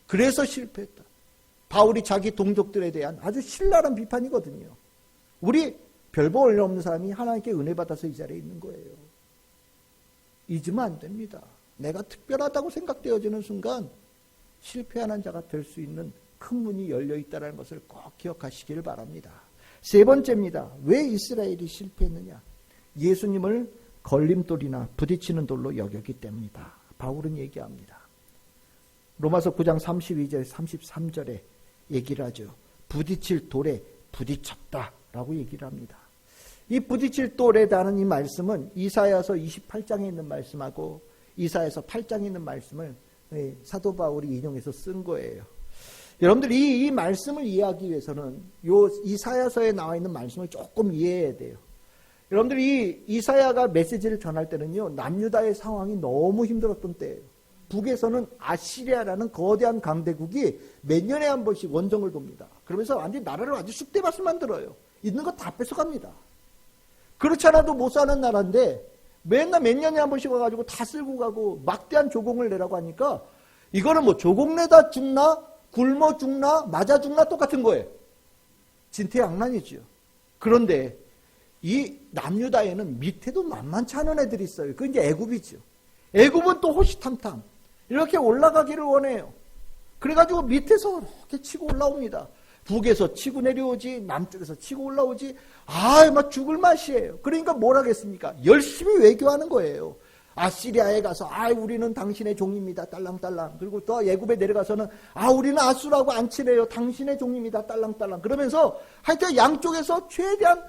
그래서 실패했다. 바울이 자기 동족들에 대한 아주 신랄한 비판이거든요. 우리 별 볼 일 없는 사람이 하나님께 은혜 받아서 이 자리에 있는 거예요. 잊으면 안 됩니다. 내가 특별하다고 생각되어지는 순간 실패하는 자가 될 수 있는 큰 문이 열려있다는 것을 꼭 기억하시길 바랍니다. 세 번째입니다. 왜 이스라엘이 실패했느냐? 예수님을 걸림돌이나 부딪히는 돌로 여겼기 때문이다. 바울은 얘기합니다. 로마서 9장 32절 33절에 얘기를 하죠. 부딪힐 돌에 부딪혔다라고 얘기를 합니다. 이 부딪힐 돌에 대한 이 말씀은 이사야서 28장에 있는 말씀하고 이사야서 8장에 있는 말씀을 사도 바울이 인용해서 쓴 거예요. 여러분들 이 말씀을 이해하기 위해서는 요 이사야서에 나와 있는 말씀을 조금 이해해야 돼요. 여러분들 이 이사야가 메시지를 전할 때는요, 남유다의 상황이 너무 힘들었던 때예요. 북에서는 아시리아라는 거대한 강대국이 몇 년에 한 번씩 원정을 돕니다. 그러면서 완전히 나라를 아주 쑥대밭을 만들어요. 있는 거 다 뺏어갑니다. 그렇지 않아도 못 사는 나라인데 맨날 몇 년에 한 번씩 와가지고 다 쓸고 가고 막대한 조공을 내라고 하니까 이거는 뭐 조공 내다 죽나 굶어 죽나 맞아 죽나 똑같은 거예요. 진퇴양난이죠. 그런데 이 남유다에는 밑에도 만만치 않은 애들이 있어요. 그게 이제 애굽이죠. 애굽은 또 호시탐탐 이렇게 올라가기를 원해요. 그래가지고 밑에서 이렇게 치고 올라옵니다. 북에서 치고 내려오지 남쪽에서 치고 올라오지 막 죽을 맛이에요. 그러니까 뭘 하겠습니까? 열심히 외교하는 거예요. 아시리아에 가서 우리는 당신의 종입니다. 딸랑딸랑. 그리고 또 애굽에 내려가서는 우리는 아수라고 안 친해요. 당신의 종입니다. 딸랑딸랑. 그러면서 하여튼 양쪽에서 최대한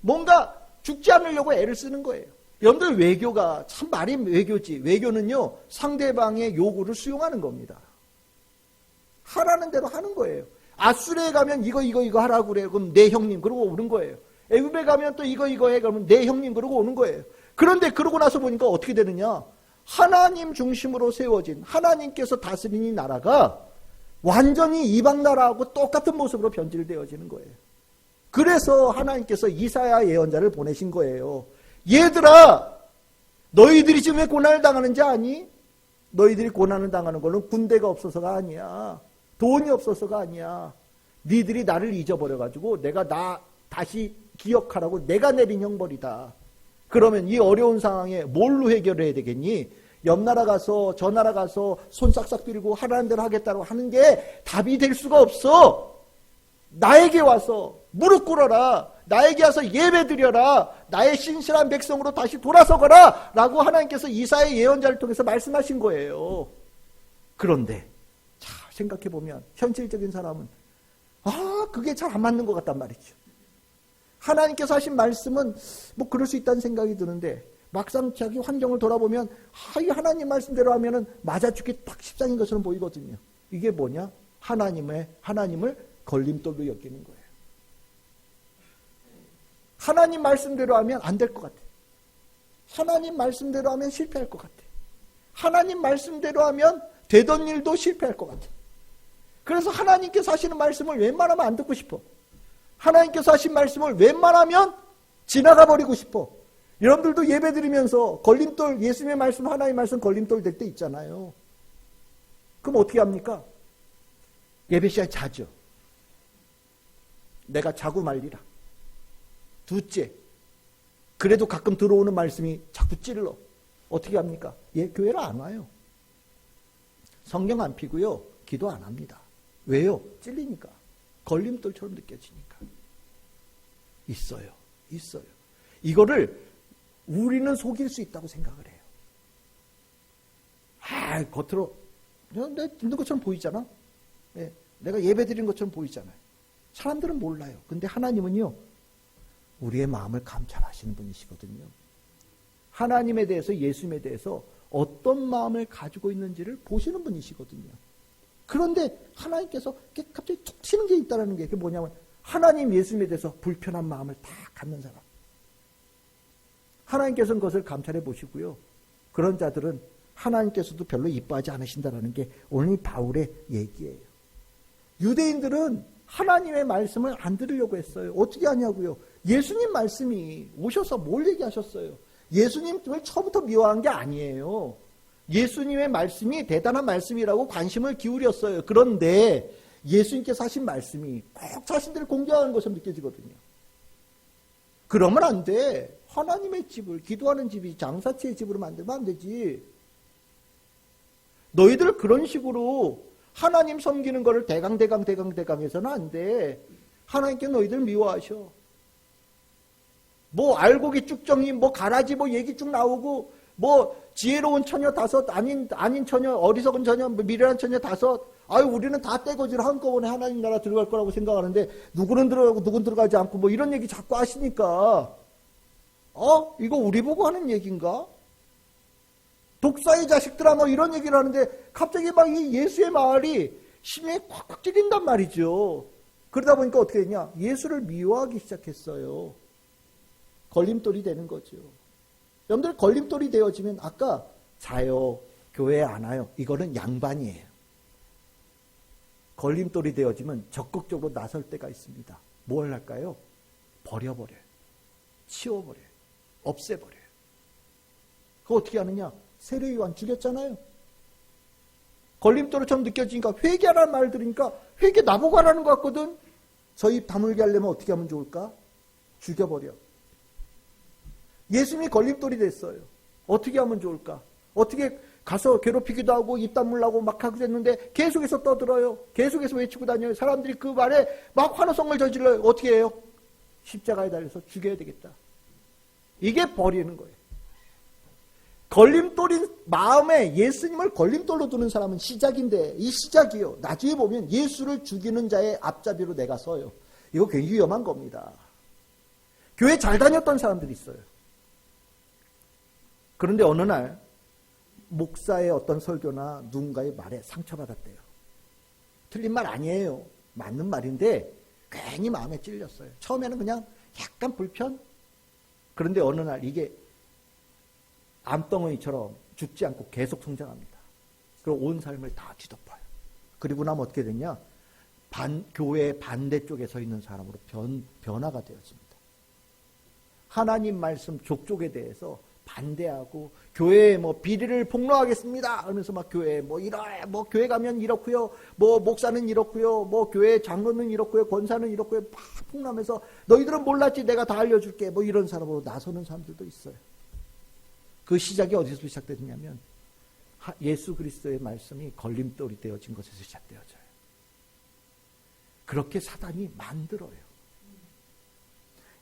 뭔가 죽지 않으려고 애를 쓰는 거예요. 여러분들 외교가 참 말이 외교지. 외교는요 상대방의 요구를 수용하는 겁니다. 하라는 대로 하는 거예요. 아수르에 가면 이거 하라고 그래요. 그럼 네 형님 그러고 오는 거예요. 애굽에 가면 또 이거 해. 그러면 네 형님 그러고 오는 거예요. 그런데 그러고 나서 보니까 어떻게 되느냐? 하나님 중심으로 세워진 하나님께서 다스리는 이 나라가 완전히 이방 나라하고 똑같은 모습으로 변질되어지는 거예요. 그래서 하나님께서 이사야 예언자를 보내신 거예요. 얘들아, 너희들이 지금 왜 고난을 당하는지 아니? 너희들이 고난을 당하는 거는 군대가 없어서가 아니야. 돈이 없어서가 아니야. 니들이 나를 잊어버려가지고 내가 나 다시 기억하라고 내가 내린 형벌이다. 그러면 이 어려운 상황에 뭘로 해결해야 되겠니? 옆 나라 가서 저 나라 가서 손 싹싹 빌고 하라는 대로 하겠다고 하는 게 답이 될 수가 없어. 나에게 와서 무릎 꿇어라. 나에게 와서 예배 드려라. 나의 신실한 백성으로 다시 돌아서거라. 라고 하나님께서 이사야 예언자를 통해서 말씀하신 거예요. 그런데 생각해보면 현실적인 사람은 그게 잘 안 맞는 것 같단 말이죠. 하나님께서 하신 말씀은 뭐 그럴 수 있다는 생각이 드는데 막상 자기 환경을 돌아보면 이 하나님 말씀대로 하면은 맞아 죽기 딱 십상인 것처럼 보이거든요. 이게 뭐냐? 하나님을 걸림돌로 여기는 거예요. 하나님 말씀대로 하면 안 될 것 같아. 하나님 말씀대로 하면 실패할 것 같아. 하나님 말씀대로 하면 되던 일도 실패할 것 같아. 그래서 하나님께서 하시는 말씀을 웬만하면 안 듣고 싶어. 하나님께서 하신 말씀을 웬만하면 지나가 버리고 싶어. 여러분들도 예배 드리면서 걸림돌, 예수님의 말씀, 하나님의 말씀 걸림돌 될 때 있잖아요. 그럼 어떻게 합니까? 예배 시간에 자죠. 내가 자고 말리라. 둘째, 그래도 가끔 들어오는 말씀이 자꾸 찔러. 어떻게 합니까? 교회를 안 와요. 성경 안 피고요. 기도 안 합니다. 왜요? 찔리니까. 걸림돌처럼 느껴지니까. 있어요. 이거를 우리는 속일 수 있다고 생각을 해요. 겉으로 내가 듣는 것처럼 보이잖아. 내가 예배 드리는 것처럼 보이잖아요. 사람들은 몰라요. 근데 하나님은요, 우리의 마음을 감찰하시는 분이시거든요. 하나님에 대해서, 예수님에 대해서 어떤 마음을 가지고 있는지를 보시는 분이시거든요. 그런데 하나님께서 갑자기 툭 튀는 게 있다는 게 그게 뭐냐면, 하나님, 예수님에 대해서 불편한 마음을 다 갖는 사람. 하나님께서는 그것을 감찰해 보시고요. 그런 자들은 하나님께서도 별로 이뻐하지 않으신다는 게 오늘 바울의 얘기예요. 유대인들은 하나님의 말씀을 안 들으려고 했어요. 어떻게 하냐고요? 예수님 말씀이 오셔서 뭘 얘기하셨어요? 예수님을 처음부터 미워한 게 아니에요. 예수님의 말씀이 대단한 말씀이라고 관심을 기울였어요. 그런데 예수님께서 하신 말씀이 꼭 자신들을 공격하는 것처럼 느껴지거든요. 그러면 안 돼. 하나님의 집을, 기도하는 집이 장사치의 집으로 만들면 안 되지. 너희들 그런 식으로 하나님 섬기는 거를 대강 해서는 안 돼. 하나님께 너희들 미워하셔. 뭐 알고기 쭉정이 뭐 가라지 뭐 얘기 쭉 나오고 뭐 지혜로운 처녀 5, 아닌 처녀, 어리석은 처녀, 미련한 처녀 5. 아유, 우리는 다 떼거지를 한꺼번에 하나님 나라 들어갈 거라고 생각하는데 누구는 들어가고 누구는 들어가지 않고 뭐 이런 얘기 자꾸 하시니까 이거 우리 보고 하는 얘기인가? 독사의 자식들아 뭐 이런 얘기를 하는데 갑자기 막 이 예수의 말이 심에 콱콱 찌린단 말이죠. 그러다 보니까 어떻게 되냐? 예수를 미워하기 시작했어요. 걸림돌이 되는 거죠. 여러분들 걸림돌이 되어지면 아까 자요, 교회 안 와요. 이거는 양반이에요. 걸림돌이 되어지면 적극적으로 나설 때가 있습니다. 뭘 할까요? 버려버려요. 치워버려요. 없애버려요. 그거 어떻게 하느냐? 세례요한 죽였잖아요. 걸림돌처럼 느껴지니까 회개하라는 말을 들으니까 회개 나보고 하라는 것 같거든. 저 입 다물게 하려면 어떻게 하면 좋을까? 죽여버려. 예수님이 걸림돌이 됐어요. 어떻게 하면 좋을까? 어떻게 가서 괴롭히기도 하고 입 다물라고 막 하고 했는데 계속해서 떠들어요. 계속해서 외치고 다녀요. 사람들이 그 말에 막 환호성을 저질러요. 어떻게 해요? 십자가에 달려서 죽여야 되겠다. 이게 버리는 거예요. 걸림돌인 마음에 예수님을 걸림돌로 두는 사람은 시작인데 이 시작이요. 나중에 보면 예수를 죽이는 자의 앞잡이로 내가 서요. 이거 굉장히 위험한 겁니다. 교회 잘 다녔던 사람들이 있어요. 그런데 어느 날 목사의 어떤 설교나 누군가의 말에 상처받았대요. 틀린 말 아니에요. 맞는 말인데 괜히 마음에 찔렸어요. 처음에는 그냥 약간 불편? 그런데 어느 날 이게 암덩어리처럼 죽지 않고 계속 성장합니다. 그리고 온 삶을 다 뒤덮어요. 그리고 나면 어떻게 되냐? 교회의 반대쪽에 서 있는 사람으로 변화가 되어집니다. 하나님 말씀 족족에 대해서 반대하고 교회에 뭐 비리를 폭로하겠습니다 하면서 막 교회에 뭐 교회 가면 이렇고요, 뭐 목사는 이렇고요, 뭐 교회 장로는 이렇고요, 권사는 이렇고요, 막 폭로하면서 너희들은 몰랐지 내가 다 알려줄게 뭐 이런 사람으로 나서는 사람들도 있어요. 그 시작이 어디서 시작되느냐면 예수 그리스도의 말씀이 걸림돌이 되어진 것에서 시작되어져요. 그렇게 사단이 만들어요.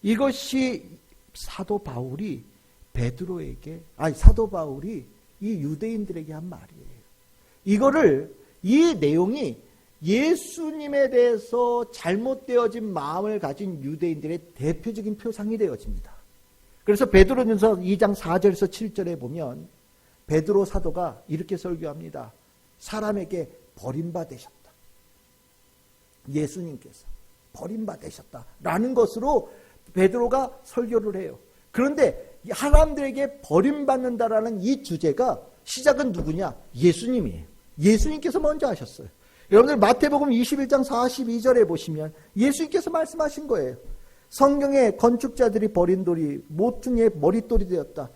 이것이 사도 바울이 이 유대인들에게 한 말이에요. 이 내용이 예수님에 대해서 잘못되어진 마음을 가진 유대인들의 대표적인 표상이 되어집니다. 그래서 베드로전서 2장 4절에서 7절에 보면 베드로 사도가 이렇게 설교합니다. 사람에게 버림받으셨다. 예수님께서 버림받으셨다라는 것으로 베드로가 설교를 해요. 그런데 사람들에게 버림받는다라는 이 주제가 시작은 누구냐? 예수님이에요. 예수님께서 먼저 하셨어요. 여러분들 마태복음 21장 42절에 보시면 예수님께서 말씀하신 거예요. 성경에 건축자들이 버린 돌이 모퉁이의 머릿돌이 되었다.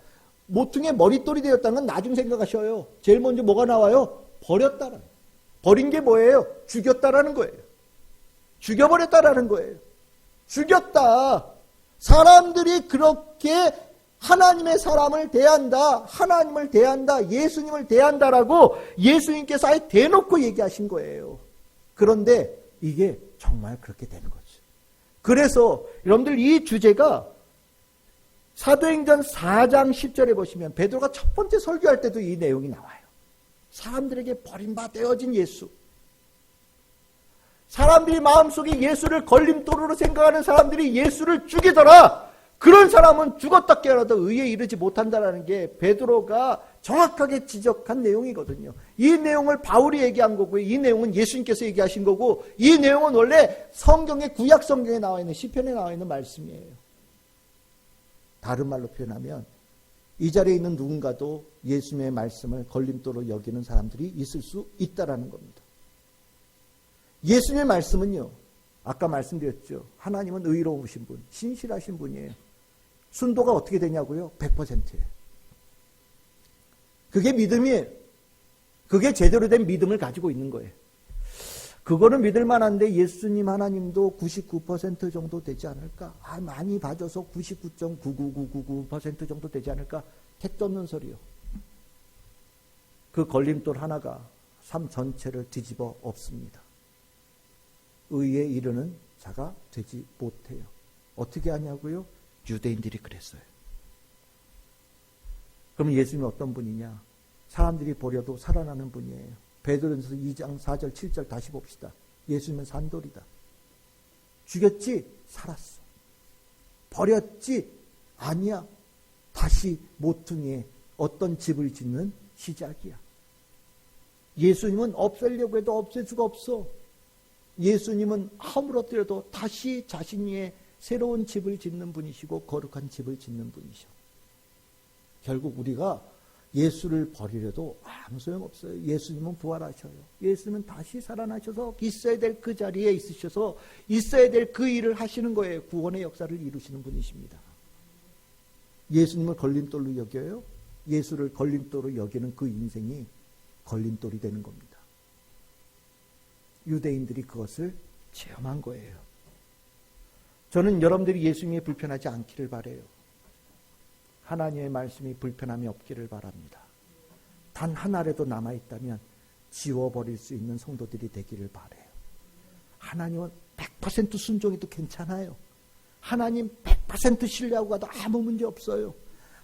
모퉁이의 머릿돌이 되었다는 건 나중 생각하셔요. 제일 먼저 뭐가 나와요? 버렸다라는. 버린 게 뭐예요? 죽였다라는 거예요. 죽여버렸다라는 거예요. 죽였다. 사람들이 그렇게 하나님의 사람을 대한다. 하나님을 대한다. 예수님을 대한다라고 예수님께서 아예 대놓고 얘기하신 거예요. 그런데 이게 정말 그렇게 되는 거죠. 그래서 여러분들 이 주제가 사도행전 4장 10절에 보시면 베드로가 첫 번째 설교할 때도 이 내용이 나와요. 사람들에게 버림받아진 예수. 사람들이 마음속에 예수를 걸림돌로 생각하는 사람들이 예수를 죽이더라. 그런 사람은 죽었다 깨어나도 의에 이르지 못한다라는 게 베드로가 정확하게 지적한 내용이거든요. 이 내용을 바울이 얘기한 거고요. 이 내용은 예수님께서 얘기하신 거고, 이 내용은 원래 성경의 구약 성경에 나와 있는 시편에 나와 있는 말씀이에요. 다른 말로 표현하면 이 자리에 있는 누군가도 예수님의 말씀을 걸림돌로 여기는 사람들이 있을 수 있다라는 겁니다. 예수님의 말씀은요, 아까 말씀드렸죠. 하나님은 의로우신 분, 신실하신 분이에요. 순도가 어떻게 되냐고요? 100%예요. 그게 믿음이에요. 그게 제대로 된 믿음을 가지고 있는 거예요. 그거는 믿을 만한데 예수님 하나님도 99% 정도 되지 않을까? 많이 봐줘서 99.99999% 정도 되지 않을까? 택도 없는 소리요. 그 걸림돌 하나가 삶 전체를 뒤집어 엎습니다. 의에 이르는 자가 되지 못해요. 어떻게 하냐고요? 유대인들이 그랬어요. 그럼 예수님이 어떤 분이냐? 사람들이 버려도 살아나는 분이에요. 베드로전서 2장 4절 7절 다시 봅시다. 예수님은 산돌이다. 죽였지? 살았어. 버렸지? 아니야. 다시 모퉁이에 어떤 집을 짓는 시작이야. 예수님은 없애려고 해도 없앨 수가 없어. 예수님은 허물어뜨려도 다시 자신 위에 새로운 집을 짓는 분이시고 거룩한 집을 짓는 분이셔. 결국 우리가 예수를 버리려도 아무 소용없어요. 예수님은 부활하셔요. 예수님은 다시 살아나셔서 있어야 될 그 자리에 있으셔서 있어야 될 그 일을 하시는 거예요. 구원의 역사를 이루시는 분이십니다. 예수님을 걸림돌로 여겨요. 예수를 걸림돌로 여기는 그 인생이 걸림돌이 되는 겁니다. 유대인들이 그것을 체험한 거예요. 저는 여러분들이 예수님이 불편하지 않기를 바라요. 하나님의 말씀이 불편함이 없기를 바랍니다. 단 하나라도 남아있다면 지워버릴 수 있는 성도들이 되기를 바라요. 하나님은 100% 순종해도 괜찮아요. 하나님 100% 신뢰하고 가도 아무 문제 없어요.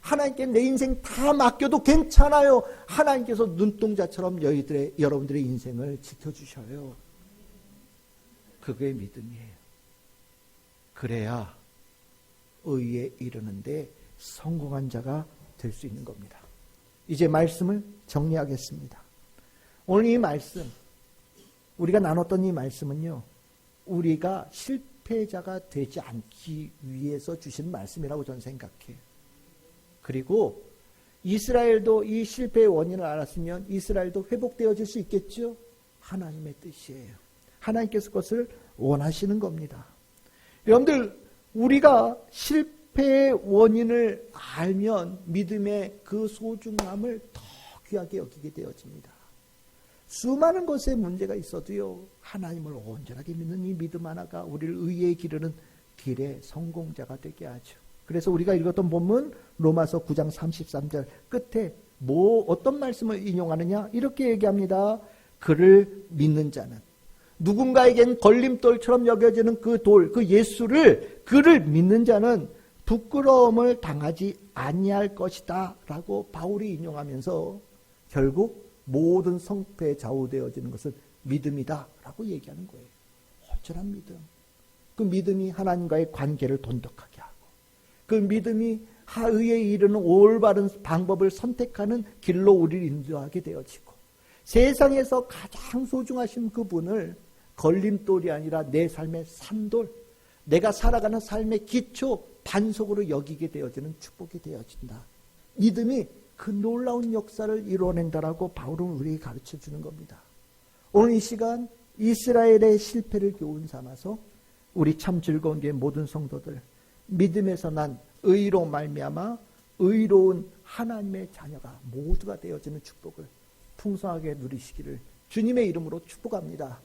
하나님께 내 인생 다 맡겨도 괜찮아요. 하나님께서 눈동자처럼 여러분들의 인생을 지켜주셔요. 그게 믿음이에요. 그래야 의에 이르는데 성공한 자가 될 수 있는 겁니다. 이제 말씀을 정리하겠습니다. 오늘 이 말씀, 우리가 나눴던 이 말씀은요, 우리가 실패자가 되지 않기 위해서 주신 말씀이라고 저는 생각해요. 그리고 이스라엘도 이 실패의 원인을 알았으면 이스라엘도 회복되어질 수 있겠죠? 하나님의 뜻이에요. 하나님께서 그것을 원하시는 겁니다. 여러분들, 우리가 실패의 원인을 알면 믿음의 그 소중함을 더 귀하게 여기게 되어집니다. 수많은 것에 문제가 있어도요, 하나님을 온전하게 믿는 이 믿음 하나가 우리를 의에 기르는 길의 성공자가 되게 하죠. 그래서 우리가 읽었던 본문 로마서 9장 33절 끝에 어떤 말씀을 인용하느냐? 이렇게 얘기합니다. 그를 믿는 자는, 누군가에겐 걸림돌처럼 여겨지는 그 돌, 그 예수를, 그를 믿는 자는 부끄러움을 당하지 아니할 것이다 라고 바울이 인용하면서 결국 모든 성패에 좌우되어지는 것은 믿음이다 라고 얘기하는 거예요. 온전한 믿음. 그 믿음이 하나님과의 관계를 돈독하게 하고, 그 믿음이 의에 이르는 올바른 방법을 선택하는 길로 우리를 인도하게 되어지고, 세상에서 가장 소중하신 그분을 걸림돌이 아니라 내 삶의 산돌, 내가 살아가는 삶의 기초, 반석으로 여기게 되어지는 축복이 되어진다. 믿음이 그 놀라운 역사를 이루어낸다라고 바울은 우리에게 가르쳐주는 겁니다. 오늘 이 시간 이스라엘의 실패를 교훈 삼아서 우리 참 즐거운 게 모든 성도들, 믿음에서 난 의로 말미암아 의로운 하나님의 자녀가 모두가 되어지는 축복을 풍성하게 누리시기를 주님의 이름으로 축복합니다.